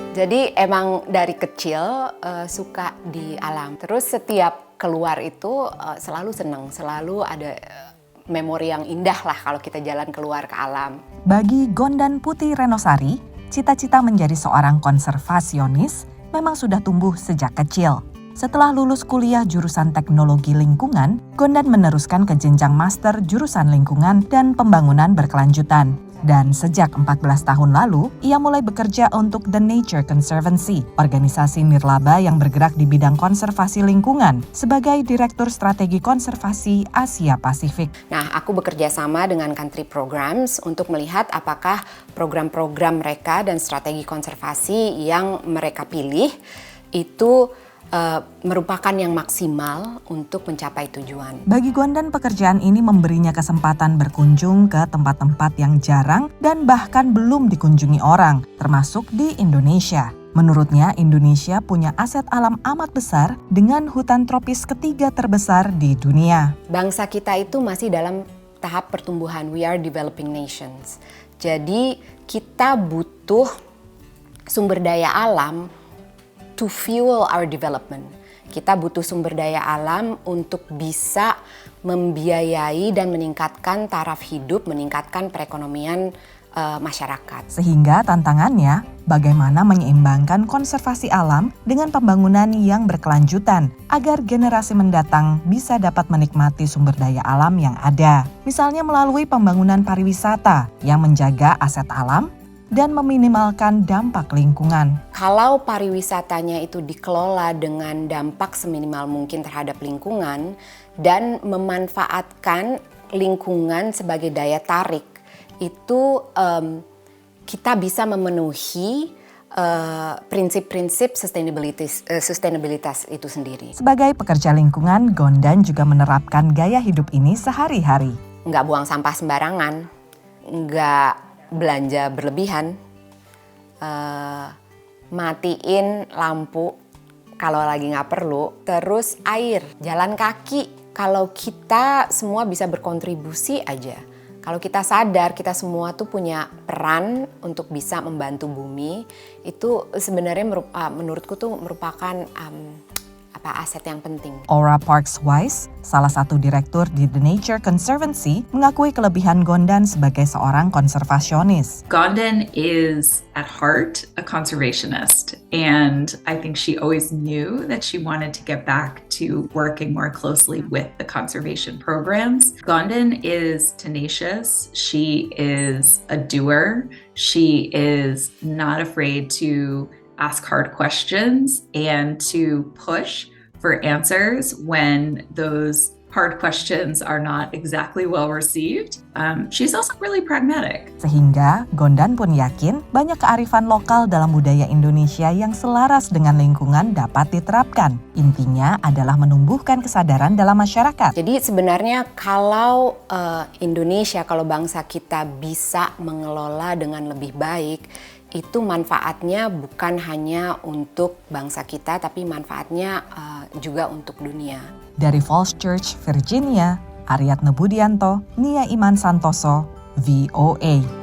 Jadi emang dari kecil suka di alam. Terus setiap keluar itu selalu senang, selalu ada memori yang indah lah kalau kita jalan keluar ke alam. Bagi Gondan Putih Renosari, cita-cita menjadi seorang konservasionis memang sudah tumbuh sejak kecil. Setelah lulus kuliah jurusan teknologi lingkungan, Gondan meneruskan ke jenjang master jurusan lingkungan dan pembangunan berkelanjutan. Dan sejak 14 tahun lalu, ia mulai bekerja untuk The Nature Conservancy, organisasi nirlaba yang bergerak di bidang konservasi lingkungan sebagai Direktur Strategi Konservasi Asia Pasifik. Nah, aku bekerja sama dengan Country Programs untuk melihat apakah program-program mereka dan strategi konservasi yang mereka pilih itu merupakan yang maksimal untuk mencapai tujuan. Bagi Gondan, pekerjaan ini memberinya kesempatan berkunjung ke tempat-tempat yang jarang dan bahkan belum dikunjungi orang, termasuk di Indonesia. Menurutnya, Indonesia punya aset alam amat besar dengan hutan tropis ketiga terbesar di dunia. Bangsa kita itu masih dalam tahap pertumbuhan, we are developing nations. Jadi kita butuh sumber daya alam to fuel our development. Kita butuh sumber daya alam untuk bisa membiayai dan meningkatkan taraf hidup, meningkatkan perekonomian masyarakat. Sehingga tantangannya, bagaimana menyeimbangkan konservasi alam dengan pembangunan yang berkelanjutan agar generasi mendatang bisa dapat menikmati sumber daya alam yang ada. Misalnya melalui pembangunan pariwisata yang menjaga aset alam dan meminimalkan dampak lingkungan. Kalau pariwisatanya itu dikelola dengan dampak seminimal mungkin terhadap lingkungan dan memanfaatkan lingkungan sebagai daya tarik, itu kita bisa memenuhi prinsip-prinsip sustainabilitas itu sendiri. Sebagai pekerja lingkungan, Gondan juga menerapkan gaya hidup ini sehari-hari. Nggak buang sampah sembarangan, nggak belanja berlebihan, matiin lampu kalau lagi nggak perlu, terus air, jalan kaki. Kalau kita semua bisa berkontribusi aja, kalau kita sadar kita semua tuh punya peran untuk bisa membantu bumi, itu sebenarnya menurutku tuh merupakan aset yang penting. Aura Parks-Wise, salah satu direktur di The Nature Conservancy, mengakui kelebihan Gondan sebagai seorang konservasionis. Gondan is at heart a conservationist, and I think she always knew that she wanted to get back to working more closely with the conservation programs. Gondan is tenacious, she is a doer, she is not afraid to ask hard questions and to push for answers when those hard questions are not exactly well received. She's also really pragmatic. Sehingga Gondan pun yakin banyak kearifan lokal dalam budaya Indonesia yang selaras dengan lingkungan dapat diterapkan. Intinya adalah menumbuhkan kesadaran dalam masyarakat. Jadi sebenarnya kalau Indonesia, kalau bangsa kita bisa mengelola dengan lebih baik, itu manfaatnya bukan hanya untuk bangsa kita, tapi manfaatnya juga untuk dunia. Dari Falls Church, Virginia, Aryatna Budianto, Nia Iman Santoso, VOA.